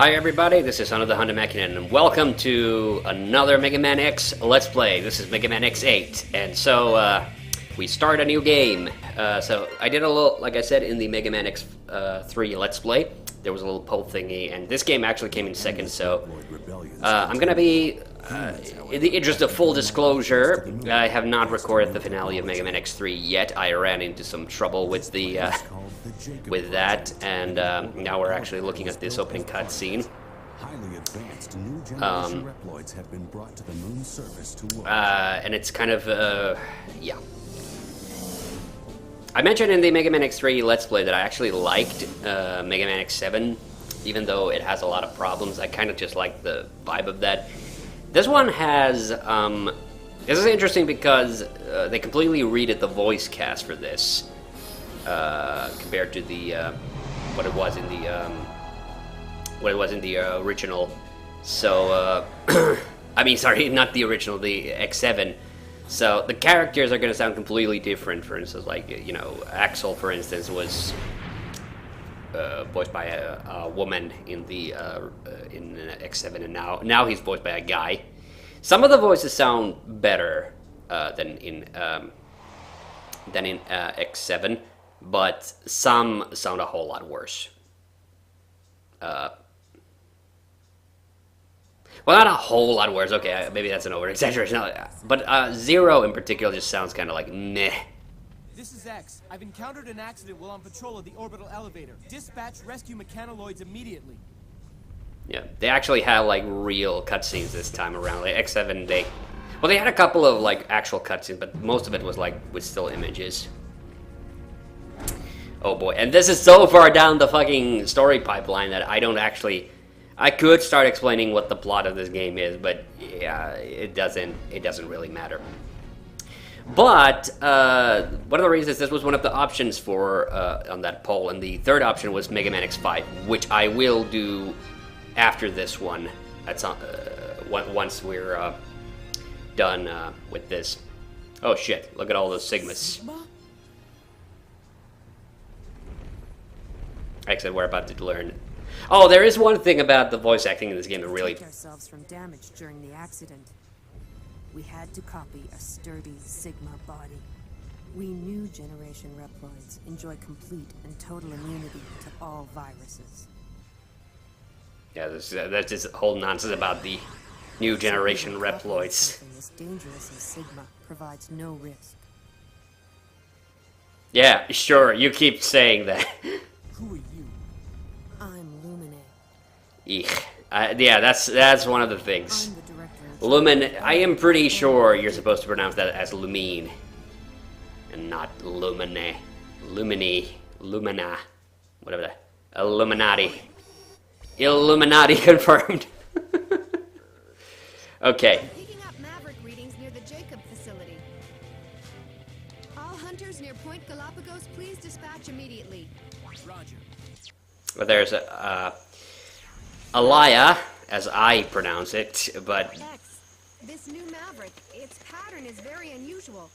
Hi everybody, this is TheHande and welcome to another Mega Man X Let's Play. This is Mega Man X8, and so we start a new game. So I did a little, like I said, in the Mega Man X3 Let's Play. There was a little poll thingy, and this game actually came in second, so I'm gonna be, in the interest of full disclosure, I have not recorded the finale of Mega Man X3 yet. I ran into some trouble with the, with that, and now we're actually looking at this opening cutscene. Highly advanced new generation Reploids have been brought to the moon surface to work. And it's kind of, yeah. I mentioned in the Mega Man X3 Let's Play that I actually liked Mega Man X7, even though it has a lot of problems. I kind of just like the vibe of that. This one has, this is interesting because they completely redid the voice cast for this, compared to the, what it was in the, original. So, I mean, sorry, not the original, the X7. So the characters are going to sound completely different. For instance, like, you know, Axel, for instance, was voiced by a woman in the in X7, and now he's voiced by a guy. Some of the voices sound better than in X7, but some sound a whole lot worse. Well, not a whole lot worse. Okay, maybe that's an over-exaggeration. But Zero in particular just sounds kind of like meh. This is X. I've encountered an accident while on patrol of the orbital elevator. Dispatch rescue mechanoids immediately. Yeah, they actually had like real cutscenes this time around. Like X7, they had a couple of like actual cutscenes, but most of it was like with still images. Oh boy, and this is so far down the fucking story pipeline that I don't actually. I could start explaining what the plot of this game is, but yeah, it doesn't really matter. But one of the reasons this was one of the options for on that poll, and the third option was Mega Man X5, which I will do after this one at some, once we're done with this. Oh shit! Look at all those Sigmas. Like I said, we're about to learn. Oh, there is one thing about the voice acting in this game that really... ourselves from damage during the accident. We had to copy a sturdy Sigma body. We knew Generation Reploids enjoy complete and total immunity to all viruses. Yeah, that's just whole nonsense about the new Generation Reploids. Something as dangerous as Sigma provides no risk. Yeah, sure, you keep saying that. Who are you? I'm Lumine. Eek. Yeah, that's one of the things. I'm the director of Lumin, I am pretty sure you're supposed to pronounce that as Lumine, and not Lumine. Lumini. Lumina. Whatever that. Illuminati. Illuminati confirmed. Okay. Picking up Maverick readings near the Jacob facility. All hunters near Point Galapagos, please dispatch immediately. Roger. Well, there's Alaya, as I pronounce it, but... X, this new Maverick, its pattern is very unusual.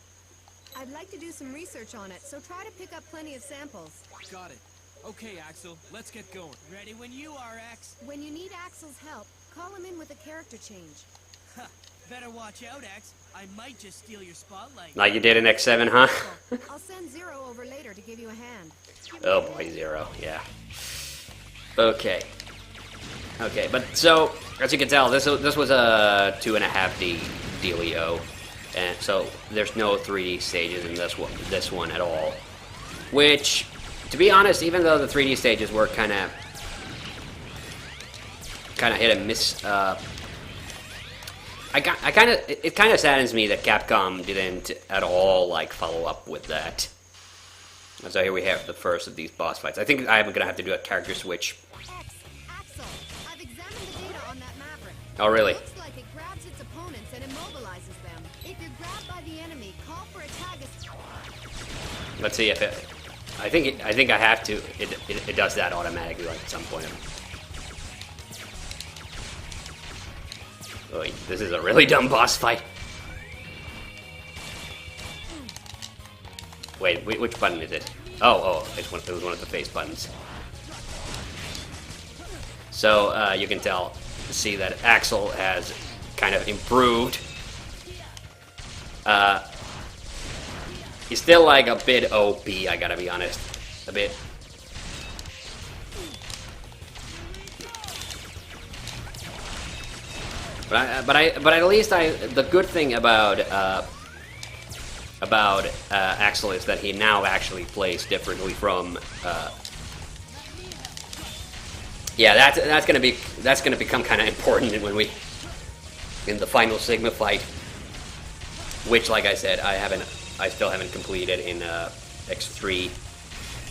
I'd like to do some research on it, so try to pick up plenty of samples. Got it. Okay, Axel, let's get going. Ready when you are, X. When you need Axel's help, call him in with a character change. Huh. Better watch out, X. I might just steal your spotlight. Like you did in X7, huh? I'll send Zero over later to give you a hand. Oh boy, Zero, yeah. Okay. Okay, but so, as you can tell, this was a 2.5D dealio, and so there's no 3D stages in this one at all. Which, to be honest, even though the 3D stages were kind of hit and miss, it kind of saddens me that Capcom didn't at all like follow up with that. And so here we have the first of these boss fights. I think I'm gonna have to do a character switch. Axel, I've examined the data on that Maverick. Oh, really? It looks like it grabs its opponents and immobilizes them. If you're grabbed by the enemy, call for a tag. Let's see if it. I think I have to. It does that automatically, like at some point. Oh, this is a really dumb boss fight. Wait, which button is it? Oh, it was one of the face buttons. So you can see that Axel has kind of improved. He's still like a bit OP, I gotta be honest. A bit. But at least the good thing about Axel is that he now actually plays differently from. Yeah, that's gonna become kind of important when we in the final Sigma fight, which, like I said, I still haven't completed in X3.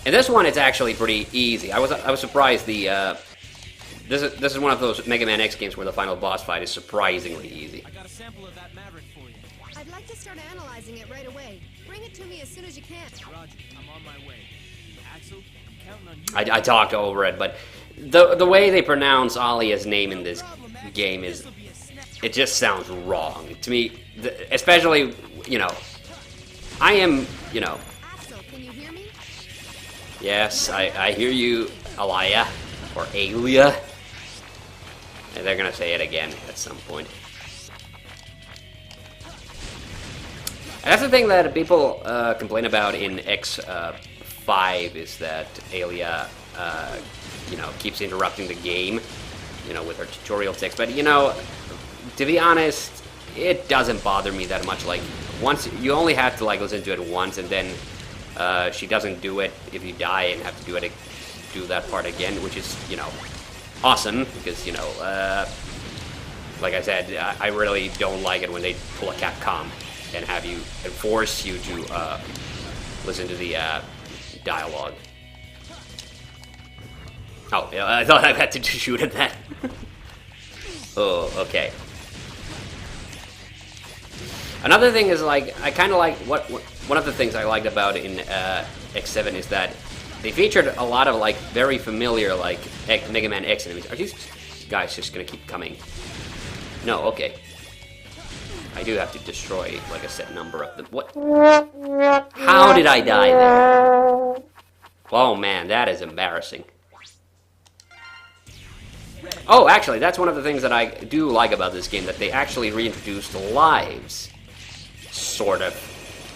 And this one, it's actually pretty easy. I was surprised. This is one of those Mega Man X games where the final boss fight is surprisingly easy. I got a sample of that Maverick for you. I'd like to start analyzing it right away. Bring it to me as soon as you can. Roger, I'm on my way. Axel, I'm counting on you. I talked over it, but the way they pronounce Alia's name in this game is, it just sounds wrong to me. Especially, you know, I am, you know. Axel, can you hear me? Yes, I hear you, Alia or Alia. And they're gonna say it again at some point. And that's the thing that people complain about in X5 is that Alia, you know, keeps interrupting the game, you know, with her tutorial text. But you know, to be honest, it doesn't bother me that much. Like, once you only have to like listen to it once, and then she doesn't do it if you die and have to do that part again, which is, you know, awesome, because, you know, like I said, I really don't like it when they pull a Capcom and force you to listen to the dialogue. Oh, yeah, I thought I had to shoot at that. Oh, okay. Another thing is, like, I kind of like one of the things I liked about in X7 is that they featured a lot of like very familiar like Mega Man X enemies. Are these guys just gonna keep coming? No, okay. I do have to destroy like a set number of them. What? How did I die there? Oh man, that is embarrassing. Oh, actually, that's one of the things that I do like about this game, that they actually reintroduced lives. Sort of.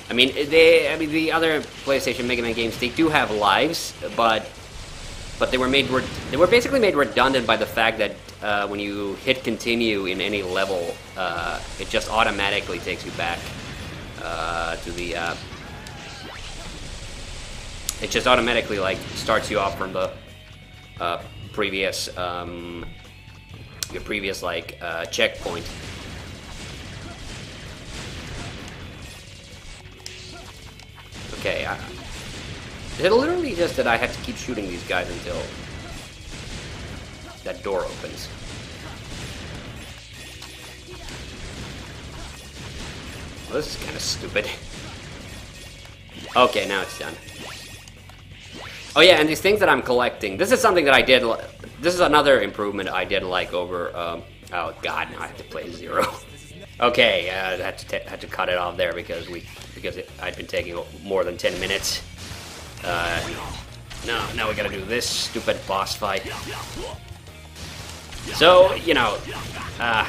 I mean, the other PlayStation Mega Man games, they do have lives, but they were basically made redundant by the fact that when you hit continue in any level, it just automatically takes you back to the. It just automatically like starts you off from the previous your previous like checkpoint. Okay, is it literally just that I have to keep shooting these guys until that door opens? Well, this is kind of stupid. Okay, now it's done. Oh yeah, and these things that I'm collecting, this is something that I did, this is another improvement I did like over, oh god, now I have to play 0. Okay, I had to cut it off there because I'd been taking more than 10 minutes. Now we gotta do this stupid boss fight. So, you know, well,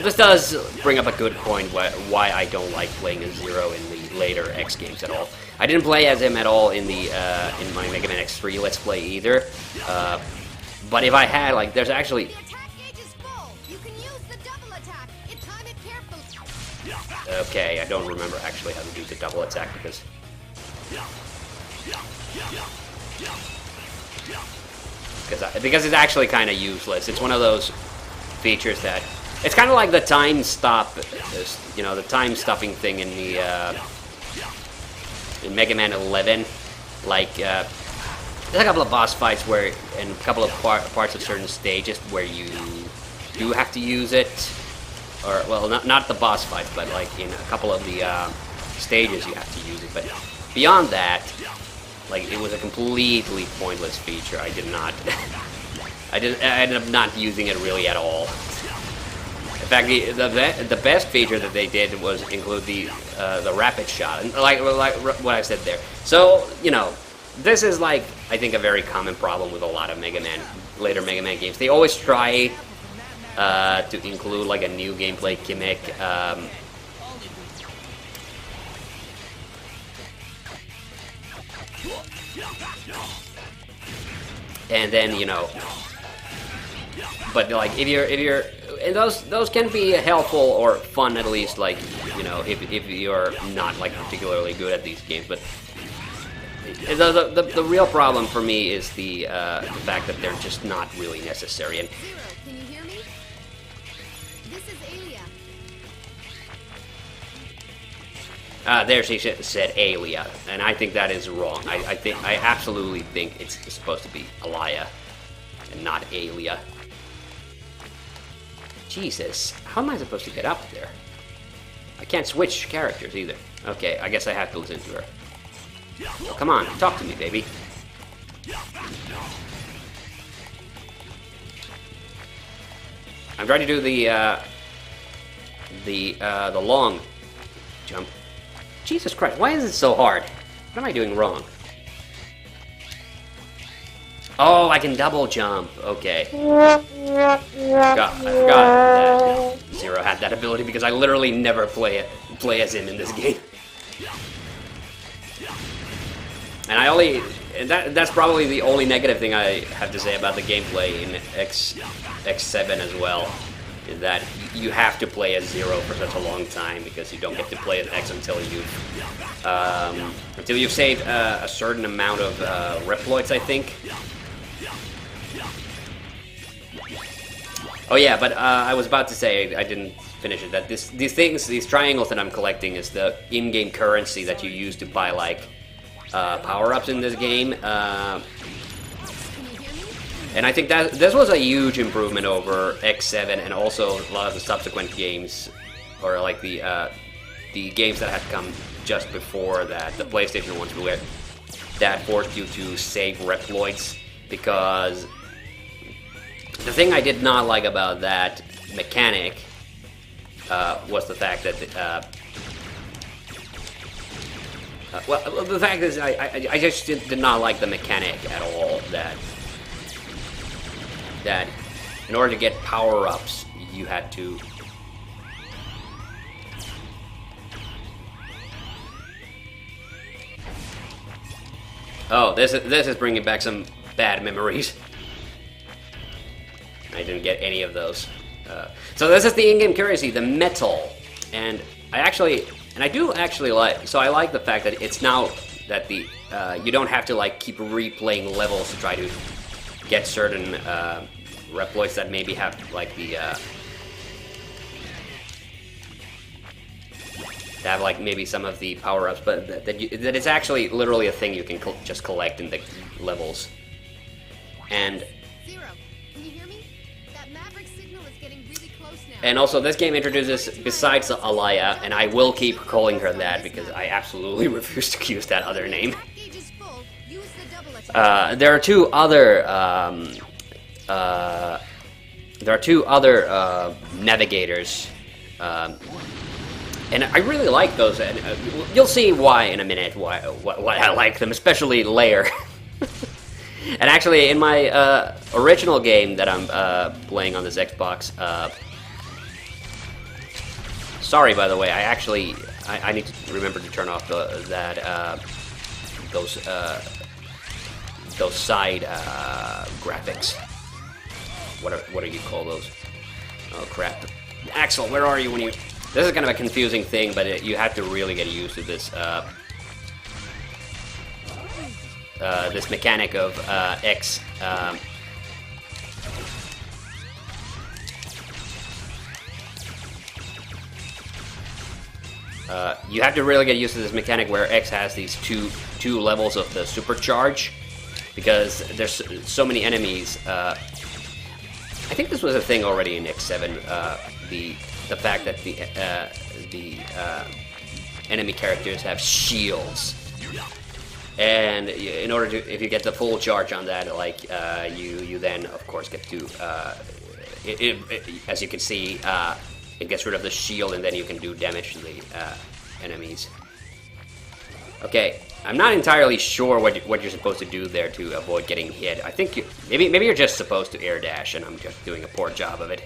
this does bring up a good point why I don't like playing as Zero in the later X games at all. I didn't play as him at all in the in my Mega Man X3 Let's Play either. But if I had, like, there's actually. The attack gauge is full. You can use the double attack. Time it carefully. Okay, I don't remember actually how to do the double attack because it's actually kind of useless. It's one of those features that it's kind of like the time stop, you know, the time stopping thing in the in Mega Man 11. Like there's a couple of boss fights where, and a couple of parts of certain stages where you do have to use it. Or, well, not the boss fights, but like in a couple of the stages you have to use it. But beyond that, like, it was a completely pointless feature. I ended up not using it really at all. In fact, the best feature that they did was include the rapid shot, and like what I said there. So, you know, this is like, I think, a very common problem with a lot of later Mega Man games. They always try to include like a new gameplay gimmick. And then, you know, but like if you're and those can be helpful or fun, at least, like, you know, if you're not like particularly good at these games. But the real problem for me is the fact that they're just not really necessary. And Zero, can you hear me? This is Alia. there she said Alia, and I think that is wrong. I absolutely think it's supposed to be Alia and not Alia. Jesus, how am I supposed to get up there? I can't switch characters either. Okay, I guess I have to listen to her. Oh, come on, talk to me, baby. I'm trying to do the long jump. Jesus Christ, why is it so hard? What am I doing wrong? Oh, I can double jump. Okay. I forgot that Zero had that ability because I literally never play as him in this game. And that's probably the only negative thing I have to say about the gameplay in X7 as well, is that you have to play as Zero for such a long time because you don't get to play as X until you've saved a certain amount of Reploids, I think. Oh yeah, but I was about to say, I didn't finish it, that these triangles that I'm collecting is the in-game currency that you use to buy, like, power-ups in this game. And I think that this was a huge improvement over X7 and also a lot of the subsequent games, or like the games that had come just before that, the PlayStation ones, where that forced you to save Reploids, because the thing I did not like about that mechanic was the fact that well, the fact is, I just did not like the mechanic at all, that in order to get power-ups, you had to... Oh, this is bringing back some bad memories. I didn't get any of those. So this is the in-game currency, the metal, and I do actually like. So I like the fact that it's now that the you don't have to like keep replaying levels to try to get certain Reploids that maybe have like the have like maybe some of the power-ups, but that it's actually literally a thing you can just collect in the levels. And Zero, can you hear me? That Maverick signal is getting really close now. and also this game introduces, besides Alaya, and I will keep calling her that because I absolutely refuse to use that other name. That gauge is full. Use the double attack. There are two other navigators, and I really like those. And you'll see why in a minute. Why I like them, especially Lair. And actually, in my original game that I'm playing on this Xbox, sorry by the way, I need to remember to turn off those side graphics. What do you call those? Oh crap! Axel, where are you when you? This is kind of a confusing thing, but you have to really get used to this. This mechanic of X. You have to really get used to this mechanic where X has these two levels of the supercharge, because there's so many enemies. I think this was a thing already in X7. The fact that the enemy characters have shields. And in order to, if you get the full charge on that, like you then of course get to, as you can see, it gets rid of the shield, and then you can do damage to the enemies. Okay, I'm not entirely sure what you're supposed to do there to avoid getting hit. I think maybe you're just supposed to air dash, and I'm just doing a poor job of it.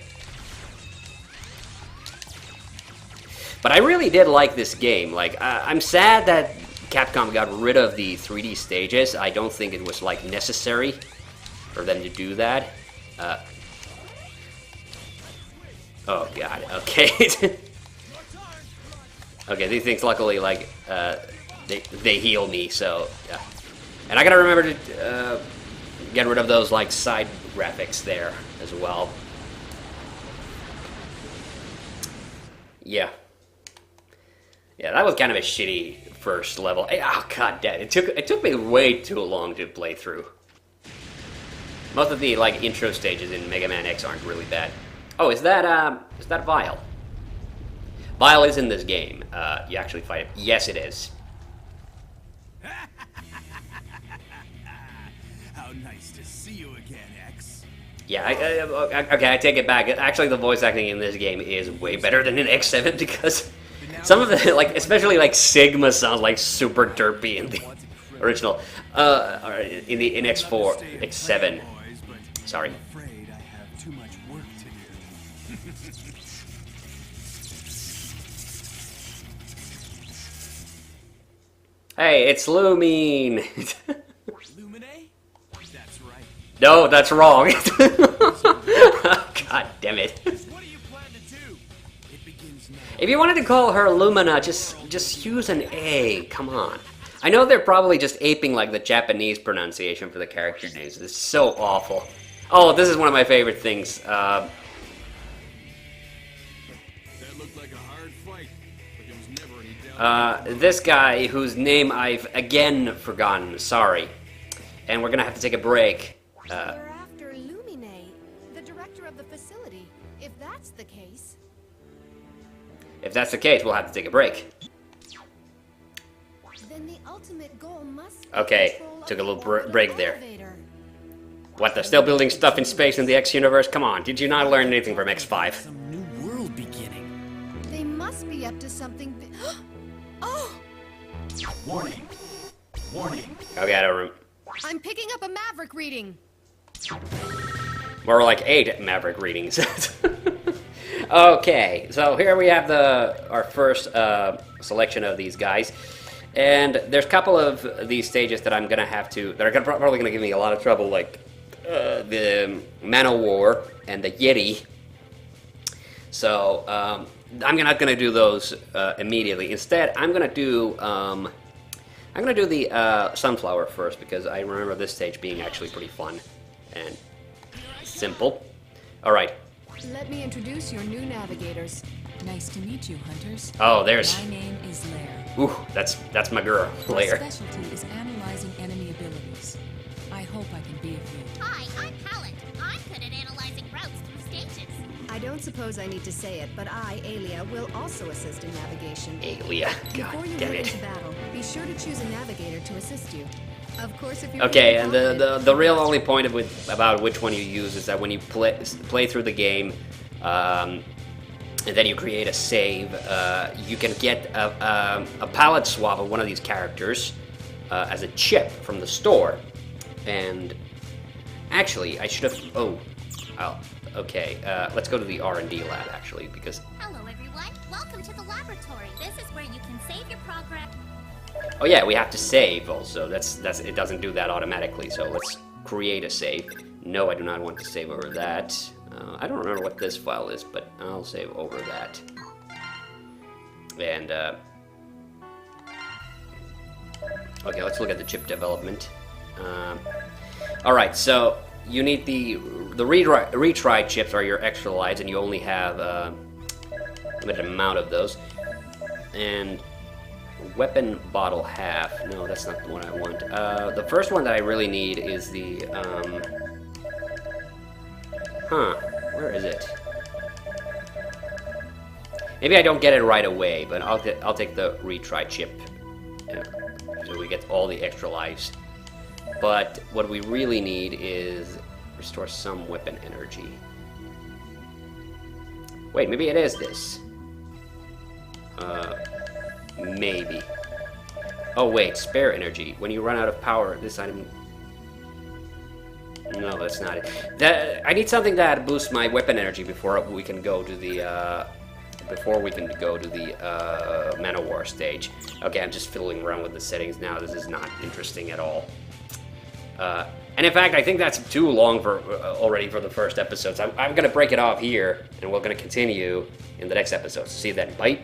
But I really did like this game. Like, I'm sad that Capcom got rid of the 3D stages. I don't think it was like necessary for them to do that. Oh god. Okay. Okay, these things luckily like they heal me, so yeah. And I gotta remember to get rid of those like side graphics there as well. Yeah. Yeah, that was kind of a shitty first level. Oh god damn, it took me way too long to play through. Most of the like intro stages in Mega Man X aren't really bad. Oh, is that Vile? Vile is in this game. You actually fight it. Yes, it is. How nice to see you again, X. Yeah, okay, I take it back. Actually, the voice acting in this game is way better than in X7 because some of the, like, especially like Sigma sounds like super derpy in the original. In X4, X7. Sorry. Afraid I have too much work to do. Hey, it's Lumine. Lumine? That's right. No, that's wrong. God damn it. What do you plan to do? It begins now. If you wanted to call her Lumina, just use an A. Come on. I know they're probably just aping like the Japanese pronunciation for the character names. It's so awful. Oh, this is one of my favorite things. That looked like a hard fight, but there was never any doubt. This guy whose name I've again forgotten. Sorry. And we're gonna have to take a break. You're after Lumine, the director of the facility. If that's the case... If that's the case, we'll have to take a break. Then the ultimate goal must be Okay, control of took a the little orbital break there. elevator. What, they're still building stuff in space in the X universe? Come on, did you not learn anything from X5? Some new world beginning. They must be up to something Oh! Warning. Warning. Okay, I don't remember. I'm picking up a Maverick reading. More like 8 Maverick readings. Okay, so here we have our first selection of these guys. And there's a couple of these stages that I'm gonna have to, that are probably gonna give me a lot of trouble, like the Man of War and the Yeti. So I'm not gonna do those immediately. Instead, I'm gonna do the Sunflower first because I remember this stage being actually pretty fun and simple. All right. Let me introduce your new navigators. Nice to meet you, hunters. Oh, there's. My name is Lair. Ooh, that's my girl, My Lair. specialty is analyzing enemy abilities. I hope I can be of you. Hi, I'm Pallet. I'm good at analyzing routes through stages. I don't suppose I need to say it, but I, Alia, will also assist in navigation. Alia, God Before you damn head it. into battle, be sure to choose a navigator to assist you. Of course, if you're Okay, feeling and confident, the real only point about which one you use is that when you play through the game, and then you create a save, you can get a palette swap of one of these characters as a chip from the store. And actually, I should have. Okay. Let's go to the R&D lab actually, because. Hello, everyone. Welcome to the laboratory. This is where you can save your progress. Oh yeah, we have to save also. That's it doesn't do that automatically. So let's create a save. No, I do not want to save over that. I don't remember what this file is, but I'll save over that. And okay, let's look at the chip development. All right, so you need the retry chips are your extra lives, and you only have a limited amount of those. And weapon bottle half. No, that's not the one I want. The first one that I really need is the where is it? Maybe I don't get it right away, but I'll take the retry chip, so we get all the extra lives. But what we really need is restore some weapon energy. Wait, maybe it is this. Maybe. Oh wait, spare energy. When you run out of power, this item... No, that's not it. I need something that boosts my weapon energy before we can go to the Mana War stage. Okay, I'm just fiddling around with the settings now. This is not interesting at all. And in fact, I think that's too long for already for the first episode. So I'm gonna break it off here, and we're gonna continue in the next episode. So see you then. Bye.